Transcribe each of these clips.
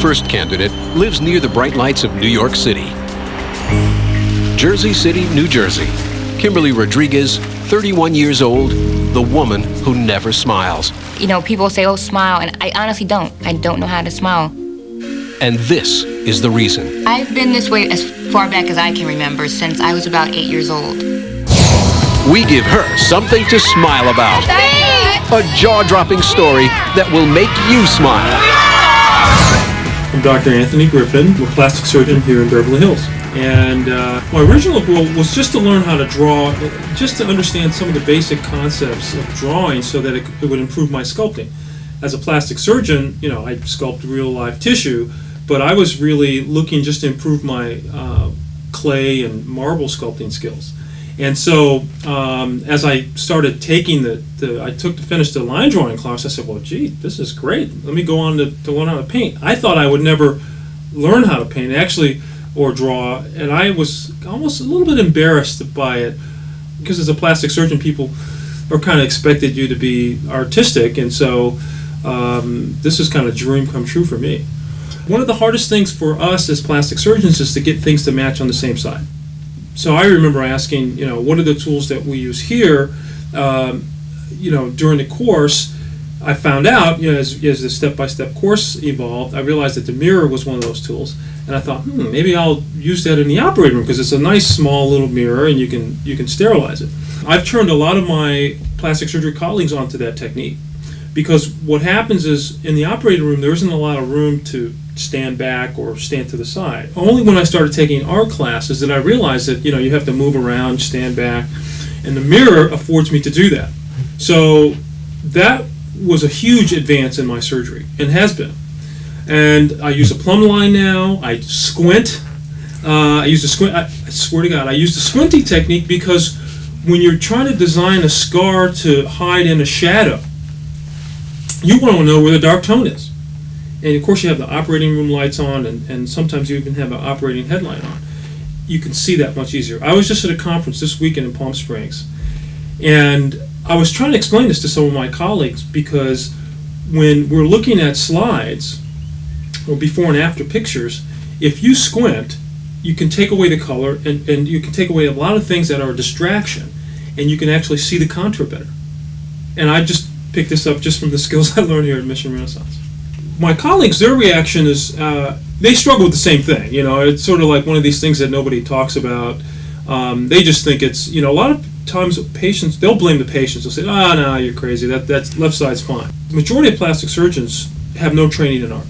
first candidate lives near the bright lights of New York City. Jersey City, New Jersey. Kimberly Rodriguez, 31 years old, the woman who never smiles. You know, people say, oh, smile, and I honestly don't. I don't know how to smile. And this is the reason. I've been this way as far back as I can remember, since I was about 8 years old. We give her something to smile about. A jaw-dropping story that will make you smile. I'm Dr. Anthony Griffin. I'm a plastic surgeon here in Beverly Hills. And my original goal was just to learn how to draw, just to understand some of the basic concepts of drawing so that it would improve my sculpting. As a plastic surgeon, you know, I sculpt real-life tissue, but I was really looking just to improve my clay and marble sculpting skills. And so as I started taking to finish the line drawing class, I said, well, gee, this is great. Let me go on to learn how to paint. I thought I would never learn how to paint, actually, or draw, and I was almost a little bit embarrassed by it, because as a plastic surgeon, people are kind of expected you to be artistic, and so this is kind of a dream come true for me. One of the hardest things for us as plastic surgeons is to get things to match on the same side. So I remember asking, you know, what are the tools that we use here? You know, during the course, I found out, you know, as the step-by-step course evolved, I realized that the mirror was one of those tools, and I thought, maybe I'll use that in the operating room because it's a nice small little mirror and you can sterilize it. I've turned a lot of my plastic surgery colleagues onto that technique, because what happens is in the operating room there isn't a lot of room to stand back or stand to the side. Only when I started taking art classes did I realize that, you know, you have to move around, stand back, and the mirror affords me to do that. So that was a huge advance in my surgery, and has been. And I use a plumb line now. I squint. I swear to God, I use the squinting technique because when you're trying to design a scar to hide in a shadow, you want to know where the dark tone is. And of course you have the operating room lights on, and sometimes you even have an operating headlight on. You can see that much easier. I was just at a conference this weekend in Palm Springs, and I was trying to explain this to some of my colleagues, because when we're looking at slides or before and after pictures, if you squint, you can take away the color, and you can take away a lot of things that are a distraction, and you can actually see the contour better. And I just picked this up just from the skills I learned here at Mission Renaissance. My colleagues, their reaction is, they struggle with the same thing. You know, it's sort of like one of these things that nobody talks about. They just think it's, you know, a lot of times patients, they'll blame the patients. They'll say, oh, no, you're crazy, that's left side's fine. The majority of plastic surgeons have no training in art.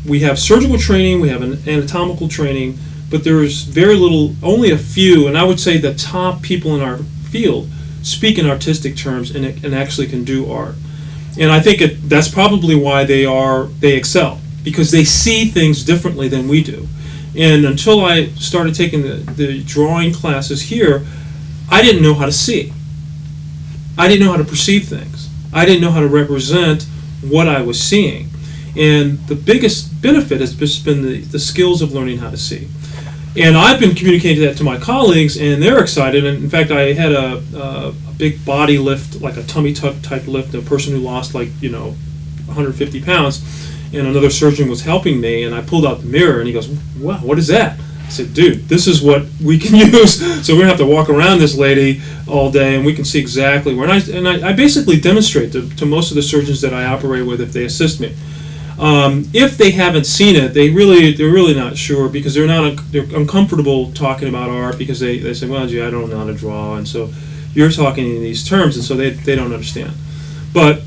We have surgical training, we have an anatomical training, but there's very little, only a few, and I would say the top people in our field speak in artistic terms and actually can do art. And I think that's probably why they excel, because they see things differently than we do. And until I started taking the drawing classes here, I didn't know how to see. I didn't know how to perceive things. I didn't know how to represent what I was seeing. And the biggest benefit has just been the skills of learning how to see. And I've been communicating that to my colleagues, and they're excited. And in fact, I had a big body lift, like a tummy tuck type lift, a person who lost, like, you know, 150 pounds, and another surgeon was helping me, and I pulled out the mirror, and he goes, wow, what is that? I said, dude, this is what we can use. So we're going to have to walk around this lady all day, and we can see exactly where. And I basically demonstrate to most of the surgeons that I operate with if they assist me. If they haven't seen it, they're really not sure, because they're uncomfortable talking about art, because they say, well, gee, I don't know how to draw, and so you're talking in these terms, and so they don't understand. But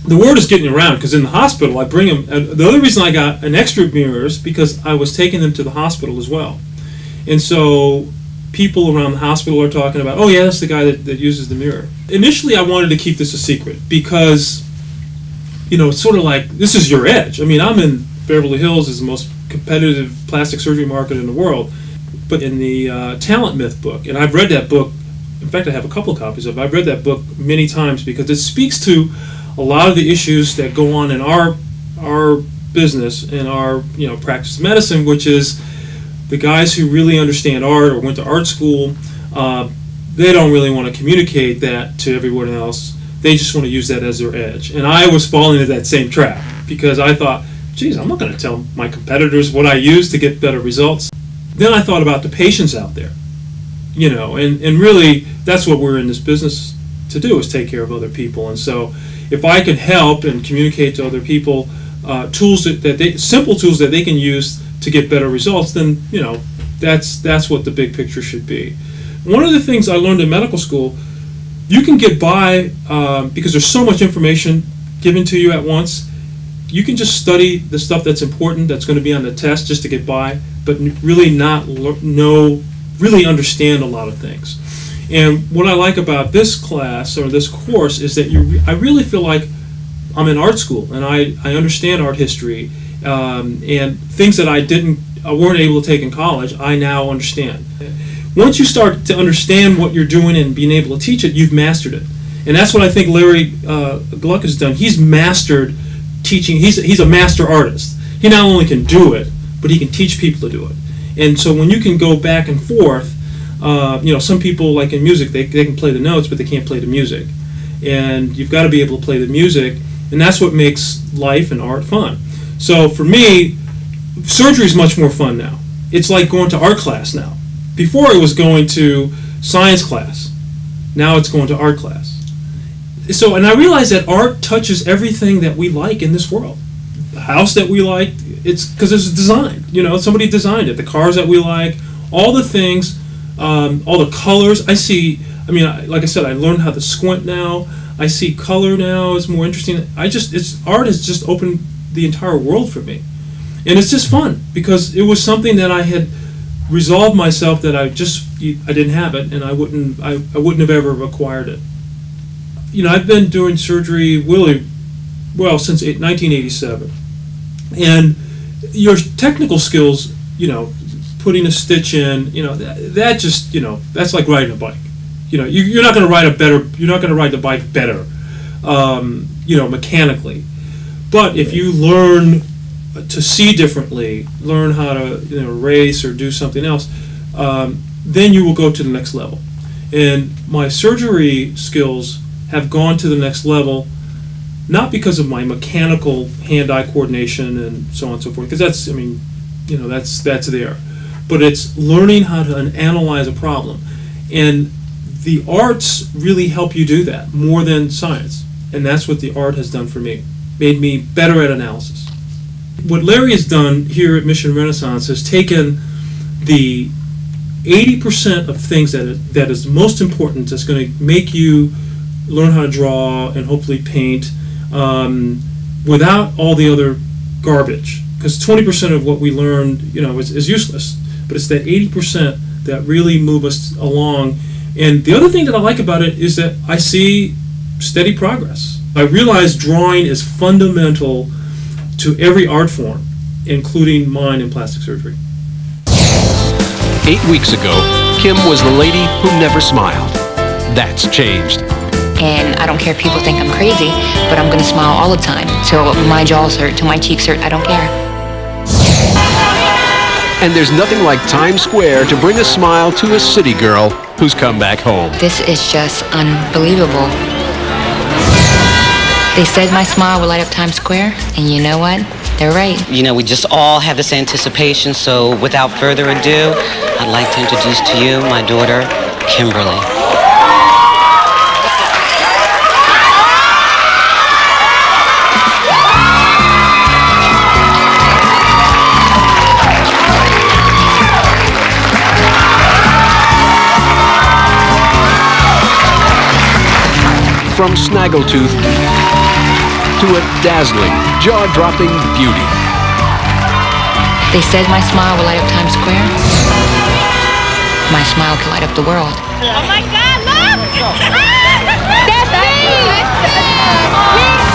the word is getting around, because in the hospital I bring them. The other reason I got an extra mirror is because I was taking them to the hospital as well, and so people around the hospital are talking about, oh yeah, that's the guy that uses the mirror. Initially I wanted to keep this a secret, because, you know, it's sort of like, this is your edge. I mean, I'm in Beverly Hills, is the most competitive plastic surgery market in the world, but in the Talent Myth book, and I've read that book, in fact I have a couple of copies of it, I've read that book many times, because it speaks to a lot of the issues that go on in our business and our, you know, practice of medicine, which is the guys who really understand art or went to art school, they don't really want to communicate that to everyone else. They just want to use that as their edge. And I was falling into that same trap, because I thought, geez, I'm not going to tell my competitors what I use to get better results. Then I thought about the patients out there, you know, and really that's what we're in this business to do, is take care of other people. And so if I can help and communicate to other people tools simple tools that they can use to get better results, then, you know, that's what the big picture should be. One of the things I learned in medical school, you can get by because there's so much information given to you at once. You can just study the stuff that's important, that's going to be on the test, just to get by, but really not really understand a lot of things. And what I like about this class or this course is that I really feel like I'm in art school, and I understand art history, and things that I weren't able to take in college, I now understand. Once you start to understand what you're doing and being able to teach it, you've mastered it. And that's what I think Larry Gluck has done. He's mastered teaching. He's a master artist. He not only can do it, but he can teach people to do it. And so when you can go back and forth, you know, some people, like in music, they can play the notes, but they can't play the music. And you've got to be able to play the music, and that's what makes life and art fun. So for me, surgery is much more fun now. It's like going to art class now. Before it was going to science class. Now it's going to art class. So, and I realize that art touches everything that we like in this world. The house that we like, it's because it's designed. You know, somebody designed it. The cars that we like, all the things, all the colors. I mean, like I said, I learned how to squint now. I see color now is more interesting. Art has just opened the entire world for me. And it's just fun because it was something that I had resolved myself that I didn't have it, and I wouldn't have ever acquired it. You know, I've been doing surgery really well since 1987, and your technical skills, you know, putting a stitch in, you know, that just, you know, that's like riding a bike. You know, you're not going to ride the bike better, you know, mechanically. But if you learn to see differently, learn how to, you know, race or do something else, then you will go to the next level. And my surgery skills have gone to the next level, not because of my mechanical hand-eye coordination and so on and so forth, because that's, I mean, you know, that's there. But it's learning how to analyze a problem. And the arts really help you do that more than science. And that's what the art has done for me, made me better at analysis. What Larry has done here at Mission Renaissance has taken the 80% of things that is most important, that's going to make you learn how to draw and hopefully paint, without all the other garbage. Because 20% of what we learn, you know, is useless. But it's that 80% that really move us along. And the other thing that I like about it is that I see steady progress. I realize drawing is fundamental to every art form, including mine in plastic surgery. 8 weeks ago, Kim was the lady who never smiled. That's changed. And I don't care if people think I'm crazy, but I'm going to smile all the time. Till my jaws hurt, till my cheeks hurt, I don't care. And there's nothing like Times Square to bring a smile to a city girl who's come back home. This is just unbelievable. They said my smile would light up Times Square, and you know what? They're right. You know, we just all have this anticipation, so without further ado, I'd like to introduce to you my daughter, Kimberly. From snaggletooth to a dazzling, jaw-dropping beauty. They said my smile will light up Times Square. My smile can light up the world. Oh my God, look! That's me!